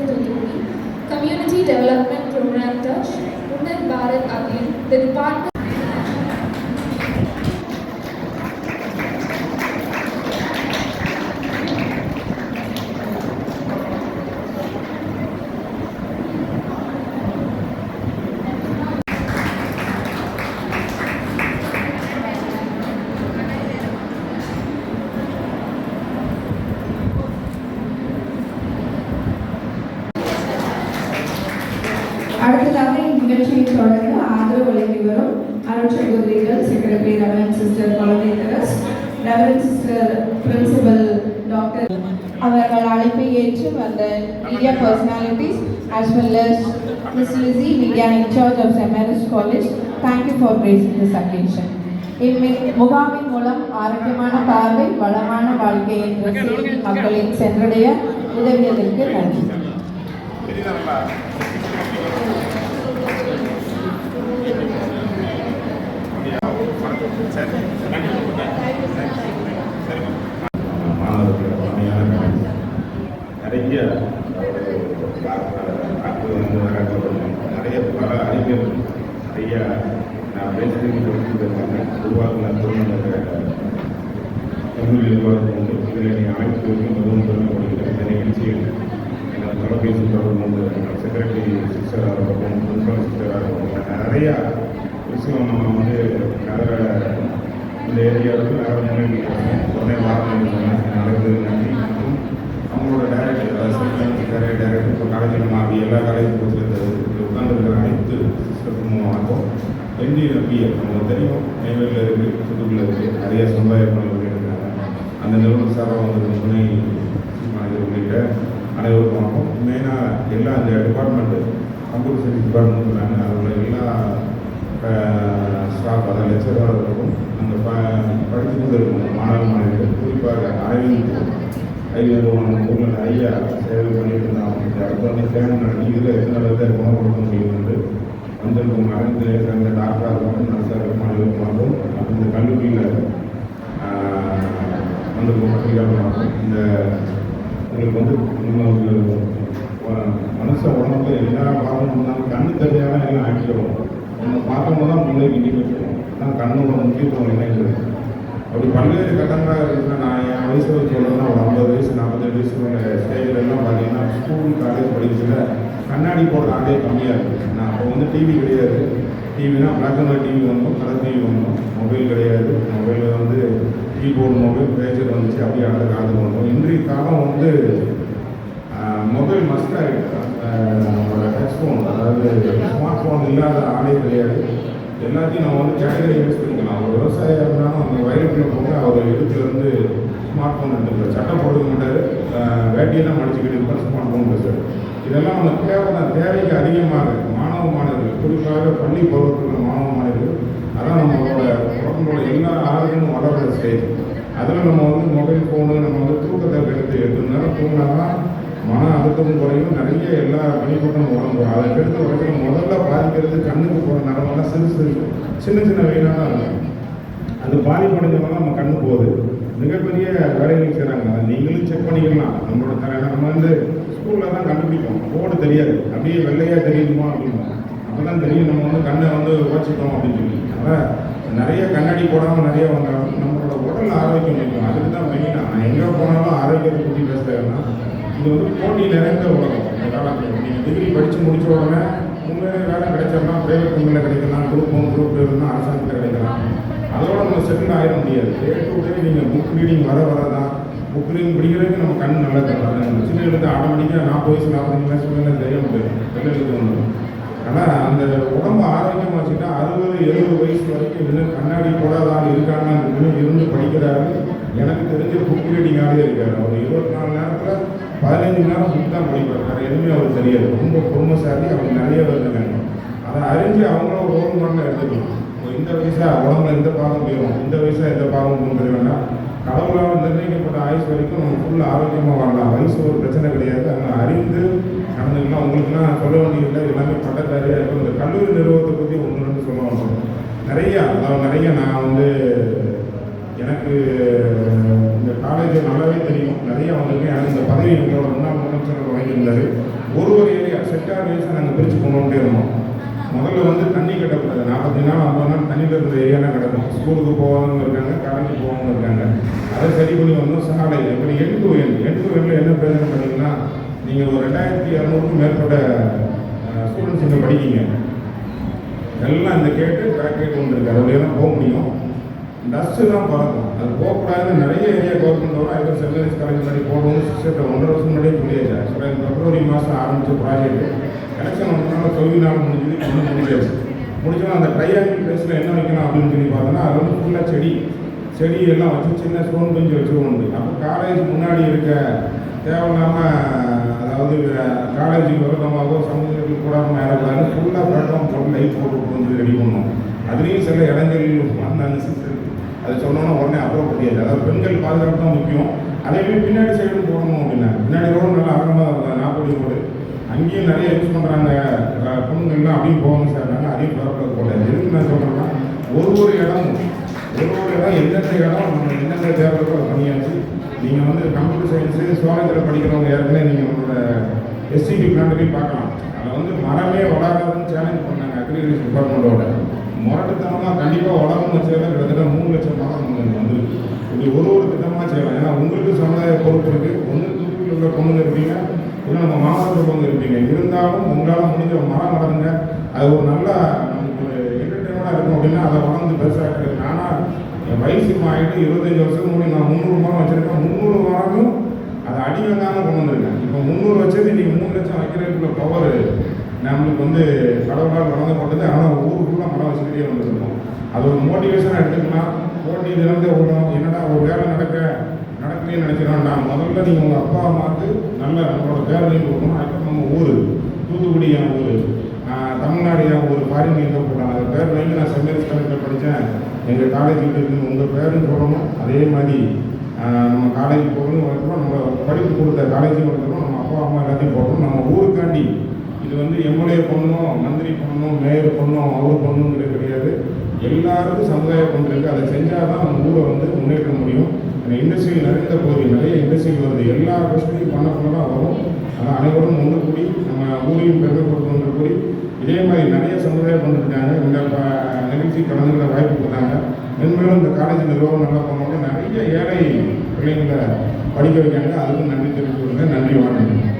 Thuthukudi, Community Development Program Touch, Unat Bharat Abhiyan, the Department. அடுத்ததாக இந்நிகழ்ச்சியை தொடர்ந்து ஆதரவு வழங்கி வரும் அருட்சகோதரிகள் secretary reverend sister Kulandai Therese, reverend sister principal doctor அவர்கள் அழைப்பை ஏற்று வந்த media personalities as well as Miss Lizzie, media in charge of St. Mary's College. Thank you for gracing this occasion. முகாமின் மூலம் ஆரோக்கியமான பார்வை வளமான வாழ்க்கை என்ற செய்தி மக்களின் சென்றடைய உதவியதற்கு நன்றி. நிறைய நிறைய பல அறிஞர் நிறைய நான் பேசுகிறேன் உருவாக்கின திருமண கல்லூரி நிர்வாகத்தின் இதில் அனைத்து மிகவும் பெருமைப்படுகிற இந்த நிகழ்ச்சியில் எனது தொலைபேசி தொடர்பு செக்ரட்டரி சிஸ்டராக இருக்கட்டும், பிரின்சிபல் சிஸ்டராக இருக்கட்டும், நிறையா விஷயம் நம்ம வந்து நிறைய இந்த ஏரியாவுக்கு நிறைய முன்னேறி உடனே வாரம் நடந்தது நன்றி. மற்றும் அவங்களோட டைரக்டர் டைரக்டர் இப்போ காலேஜில் மாறி எல்லா காலேஜும் கொடுத்துருந்தது உட்காந்துருக்கிற அனைத்து சிஸ்டத்துக்கும் வணக்கம். NDPL நமக்கு தெரியும், நெய்வேலியில் இருக்குது, தூத்துக்குடியில் இருக்குது, நிறைய சமுதாய பணிகள் இருக்காங்க. அந்த நிறுவனம் சார்பாக வந்து துணை மாணவர் உள்ளிட்ட அனைவருக்கும் வணக்கம். மெயினாக எல்லா இந்த டிபார்ட்மெண்ட்டு கம்ப்யூட்டர் சயின்ஸ் டிபார்ட்மெண்ட் சொன்னாங்க, அதில் எல்லா ஸ்டாஃப் அதாவது லெக்சராக இருக்கும், அங்கே படித்து கொண்டு இருக்கும் மாணவ மாணவிகள், குறிப்பாக ஐநூறு ஊரில் நிறைய சேவை பண்ணிட்டு இருந்தாங்க. அடுத்து வந்து தேவை நடத்தி இதில் எத்தனை அளவுக்கு குணம் கொடுக்க முடியும் என்று வந்திருக்கும் அனைத்து அந்த டாக்டராக இருக்கட்டும், நர்ஸாக இருக்கும், அனைவருக்கும் மற்றும் இந்த கல்லூரியில் வந்திருக்கும் பத்திரிகையாளர் இந்த உங்களுக்கு வந்து மனுஷ உடம்புல எல்லா பாவமும் இருந்தாலும் கண்ணு தெரியாம எல்லாம் ஆக்கிடுவோம். நம்ம பார்க்கும்போது தான் முன்னேறி நினைக்கிறோம். ஆனால் கண்ணோட முக்கியத்துவம் என்னங்கிறது அப்படி பல்வேறு கட்டங்களாக இருக்குன்னா, நான் என் வயசு சொல்லணும்னா ஒரு 50 வயசு 47 வயசு ஸ்டேஜில் எல்லாம் பார்த்தீங்கன்னா ஸ்கூல் காலேஜ் படிக்கிறதுல கண்ணாடி போடுற ஆளே கம்மியாக இருக்குது. நான் அப்போ வந்து டிவி கிடையாது. டிவினா பிளாக் அண்ட் ஒயிட் டிவி வந்தோம், கலர் டிவி வந்தோம், மொபைல் கிடையாது. மொபைலில் வந்து கீபோர்டு மொபைல் பேச்சர் வந்துச்சு, அப்படியே அடுத்த காலத்துக்கு வந்தோம். இன்றைய காலம் வந்து மொபைல் மஸ்ட் ஆகிடுது. நம்மளோட டச் ஃபோன், அதாவது ஸ்மார்ட் ஃபோன் இல்லாத ஆளே கிடையாது. எல்லாத்தையும் நம்ம வந்து கேட்டகரி யூஸ் பண்ணிக்கலாம். ஒரு விவசாயம் இருந்தாலும் அந்த வயலுக்குள்ள போக அவர் இடத்துலேருந்து ஸ்மார்ட் ஃபோன் எடுத்துக்கலாம். சட்டை போட்டுக்க மாட்டார், வேட்டியெல்லாம் மடிச்சுக்கிட்டு இருப்பார், ஸ்மார்ட் ஃபோன் பேசுவார். இதெல்லாம் நம்ம தேவைக்கு அதிகமாக மாணவ மாணவர்கள், குறிப்பாக பள்ளி பருவத்தில் மாணவ மாணவர்கள், அதான் நம்மளோட உடம்போட எல்லா ஆரோக்கியமும் வளர்கிற ஸ்டேஜ். அதில் நம்ம வந்து மொபைல் ஃபோனு நம்ம வந்து தூக்கத்தை எடுத்து 8 மணி நேரம் தூங்கினா தான் மன அழுத்தமும் குறையும், நிறைய எல்லா வெளிக்கூட்டம் உடம்பு. அதை எடுத்து உடம்புல முதல்ல பாதிக்கிறது கண்ணுக்கு போகிற நரம்பெல்லாம் சின்ன சின்ன வெயிலாக தான் இருக்கும். அது பாதிப்படைஞ்சவங்க நம்ம கண்ணு போகுது. மிகப்பெரிய வேலைகள் செய்கிறாங்க. அதை நீங்களும் செக் பண்ணிக்கலாம். நம்ம வந்து ஸ்கூலில் தான் கண்டுபிடிப்போம், போர்டு தெரியாது, அப்படியே வெள்ளையாக தெரியுமா அப்படின்னா அப்போ தான் தெரியும் நம்ம வந்து கண்ணை வந்து உழைச்சிட்டோம் அப்படின்னு சொல்லி. அதனால் நிறைய கண்ணாடி போடாமல் நிறைய வந்தாலும் நம்மளோட உடல் ஆரோக்கியம் இருக்கும். அதுக்கு தான் மெயினாக நான் எங்கே போனாலும் ஆரோக்கியத்தை பற்றி பேசுகிறேன்னா, இது வந்து போட்டி நிறைந்த உலகம். இந்த காலத்தில் நீங்கள் டிகிரி படித்து முடிச்ச உடனே உண்மையிலே வேலை கிடைச்சிடலாம், ப்ரைவேட் கம்பெனியில் கிடைக்கலாம், குரூப் 1 குரூப் 2 இருந்தால் அரசாங்கத்தில் கிடைக்கலாம். அதோட நம்ம செட்டில் ஆகிட முடியாது. டே டு டே நீங்கள் புக் ரீடிங் வர தான் புக் ரீடிங் படிக்கிறதுக்கு நம்ம கண் நல்லா தரலாம். சின்ன எழுத்து ஆட்டோமேட்டிக்காக 40 வயசு 45 வயசு மேலே தெரிய முடியாது, வெள்ளை எழுத்து வந்துடும். ஆனால் அந்த உடம்பு ஆரோக்கியமாக வச்சுட்டா 60-70 வயசு வரைக்கும் இன்னும் கண்ணாடி போடாத ஆள் இருக்காங்கன்னு இன்னும் இருந்து படிக்கிறாரு. எனக்கு தெரிஞ்ச புக் ரீடிங் ஆளே இருக்காரு. அவர் 24 நேரத்தில் 15 மணி நேரம் புக் தான் படிப்பார். வேறு எதுவுமே அவருக்கு தெரியாது. ரொம்ப பொறுமைசாலி. அவங்க நிறைய வருதுங்க. அதை அறிஞ்சு அவங்கள ஒரு ரோல் மாடலில் எடுத்துக்கலாம். இந்த வயசாக உடம்புல எந்த பாகம் போயிடும், இந்த வயசாக எந்த பாகம் போகிறது வேண்டாம். கடவுளால் நிர்ணயிக்கப்பட்ட ஆயுஷ் வரைக்கும் நம்ம ஃபுல்லாக ஆரோக்கியமாக வாழலாம். வயசு ஒரு பிரச்சனை கிடையாது. அவங்க அறிந்து நடந்துக்கலாம். உங்களுக்குலாம் சொல்ல வேண்டியதில்லை, எல்லாமே பட்டதாரியாக இருக்கும். இந்த கல்லூரி நிறுவனத்தை பற்றி 1-2 சொல்ல வேணும். நிறைய நான் வந்து எனக்கு இந்த காலேஜ் நல்லாவே தெரியும். நிறைய வந்திருக்கேன். எனக்கு இந்த பதவி எங்களோட முன்னாள் அமைச்சர் வாங்கியிருந்தார். ஒரு ஏரியா செக்டார் வைஸாக நாங்கள் பிரித்து கொண்டு வந்துட்டே இருந்தோம். முதல்ல வந்து தண்ணி கட்டக்கூடாது, 40 நாள் 50 நாள் தண்ணியில் இருக்கிற ஏரியாலாம் கிடக்கும். ஸ்கூலுக்கு போவாங்க இருக்காங்க, கடைக்கு போவாங்க இருக்காங்க. அதை சரி பண்ணி வந்தோம். சாலை இப்போ எண்டு டு எண்டில் என்ன பிரச்சனை பார்த்தீங்கன்னா, நீங்கள் ஒரு 2200க்கும் மேற்பட்ட ஸ்டூடெண்ட்ஸ் இங்கே படிக்கிங்க. எல்லாம் இந்த கேட்டு பேக்கெட் ஒன்று இருக்குது, அதோடய தான் போக முடியும். டஸ்ட்டு தான் பறக்கும், அது போகக்கூடாதுன்னு நிறைய ஏரியா கவர்மெண்ட் வரும். அதுக்கு சென்ட் காலேஜ் மாதிரி போடணும்னு சிஸ்டத்தை 1.5 வருஷம் முன்னாடியே சொல்லியாச்சு. ஆக்சுவலாக பிப்ரவரி மாதம் ஆரம்பித்த ப்ராஜெக்ட் எலெக்ஷன் வந்ததுனால 9 நாள் முடிஞ்சது, ஒன்றும் முடிஞ்சாச்சு. முடிச்சோன்னா அந்த ட்ரையாங்கிள் பிளேஸில் என்ன வைக்கணும் அப்படின்னு சொல்லி பார்த்தோன்னா, அது வந்து ஃபுல்லாக செடி எல்லாம் வச்சு சின்ன ஸ்டோன் பெஞ்சு வச்சு உண்டு. அப்போ காலேஜ் முன்னாடி இருக்க தேவையில்லாமல், அதாவது காலேஜுக்கு விரோதமாகவோ சமூகத்துக்கு கூடாமல் ஏறக்கூடாது, ஃபுல்லாக பிளாட்ஃபார்ம் போட்டு லைட் போட்டு வந்து ரெடி பண்ணோம். அதுலேயும் சில இடங்கள் வந்தாங்க சிஸ்டர், அது சொன்னோன்னா உடனே அப்புறம் முடியாது. அதாவது பெண்கள் பாதுகாப்பு தான் முக்கியம். அதேமாதிரி பின்னாடி சைடும் போடணும் அப்படின்னா, பின்னாடி ரோடு நல்லா அகலமாக 40 ரோடு, அங்கேயும் நிறைய யூஸ் பண்ணுறாங்க பொண்ணுங்கள்லாம், அப்படியும் போகணும் சார். நாங்கள் அதையும் பரப்ப போட்டேன். எதுக்கு நான் சொல்கிறேன்னா, ஒரு இடம் எந்தெந்த இடம் நம்ம எந்தெந்த தேவையோ அதை பண்ணியாச்சு. நீங்கள் வந்து கம்ப்யூட்டர் சயின்ஸு சுவாலத்தில் படிக்கிறவங்க ஏற்கனவே நீங்கள் உங்களோட எஸ்சிபி பிளான்ட்லேயும் பார்க்கலாம். அதில் வந்து மரமே வளராதுன்னு சேலஞ்ச் பண்ணாங்க அக்ரிகல்ச்சர் டிபார்ட்மெண்ட்டோட. முரட்டுத்தனமாக கண்டிப்பாக வளரணும்னு வச்சதில் கிட்டத்தட்ட 3 லட்சம் மரம் நமக்கு வந்து இப்படி ஒரு திட்டமாக செய்யலாம். ஏன்னா உங்களுக்கு சமுதாய பொறுப்பு இருக்குது. ஒன்று தூத்துக்குடியில் உள்ள பொண்ணுங்க இருப்பீங்க, இல்லை நம்ம மாவட்டத்தில் பொண்ணு இருப்பீங்க. இருந்தாலும் உங்களால் முடிஞ்ச மரம் வளருங்க. அது ஒரு நல்ல நமக்கு ஒரு என்டர்டைன்மெண்ட்டாக இருக்கும் அப்படின்னா அதை வளர்ந்து பெருசாக இருக்குது. நானாக என் வயசுக்கு ஆகிட்டு 25 வருஷம் முன்னாடி நான் 300 மரம் வச்சுருக்கேன். 300 மரமும் அதை அடி வாங்காமல் கொண்டு வந்திருக்கேன். இப்போ 300 வச்சது இன்றைக்கி 3 லட்சம் வைக்கிறதுக்குள்ள பவர் நம்மளுக்கு வந்து கடவுளால் வளர்ந்து கொண்டது. ஆனால் ஊருக்குள்ளே மரம் வச்சுக்கிட்டே வந்துருக்கோம். அது ஒரு மோட்டிவேஷனாக எடுத்துக்கலாம். போட்டி தினந்தே ஓடணும். என்னடா ஒரு வேலை நடக்கலைன்னு நினைக்கிறோம். நான் முதல்ல நீங்கள் உங்கள் அப்பா அம்மாவுக்கு நல்ல நம்மளோட பேரையும் கொடுக்கணும். அதுக்கப்புறம் நம்ம ஊர் தூத்துக்குடி என் ஊர், தமிழ்நாடு என் ஊர், ஃபாரின் எங்கே போகலாம். அது பேர் வாங்கி நான் சென்ட் காலேஜில் படித்தேன், எங்கள் காலேஜுக்கு இருக்குன்னு உங்கள் பேரும் சொல்லணும். அதே மாதிரி நம்ம காலேஜ் போகணும் வளர்க்கணும், நம்ம படிப்பு கொடுத்த காலேஜும் வளர்க்கணும், நம்ம அப்பா அம்மா எல்லாத்தையும் போகணும். நம்ம ஊருக்காண்டி இது வந்து எம்எல்ஏ பண்ணணும், மந்திரி பண்ணணும், மேயர் பண்ணணும், அவர் பண்ணணுங்கிறது கிடையாது. எல்லாருக்கும் சமுதாய பங்கு இருக்குது. அதை செஞ்சால் தான் நம்ம ஊரை வந்து முன்னேற்ற முடியும். அந்த இண்டஸ்ட்ரி நிறைந்த பகுதி, நிறைய இண்டஸ்ட்ரிகள் வருது. எல்லா பிரச்சனையும் பண்ண தான் வரும். ஆனால் அனைவரும் ஒன்று கூடி நம்ம ஊரையும் பெருமைப்படுத்தணுன்ற கூடி இதே மாதிரி நிறைய சமுதாயம் பண்ணிருக்காங்க. இந்த நிகழ்ச்சி கலந்துக்கிற வாய்ப்பு கொடுத்தாங்க. மென்மேலும் இந்த காலேஜ் நிர்வாகம் நல்லா பண்ணோம்னா நிறைய ஏழை பிள்ளைங்களை படிக்க வைக்காங்க. அதுக்கும் நன்றி தெரிவித்துக் கொள்கிறேன். நன்றி, வணக்கம்.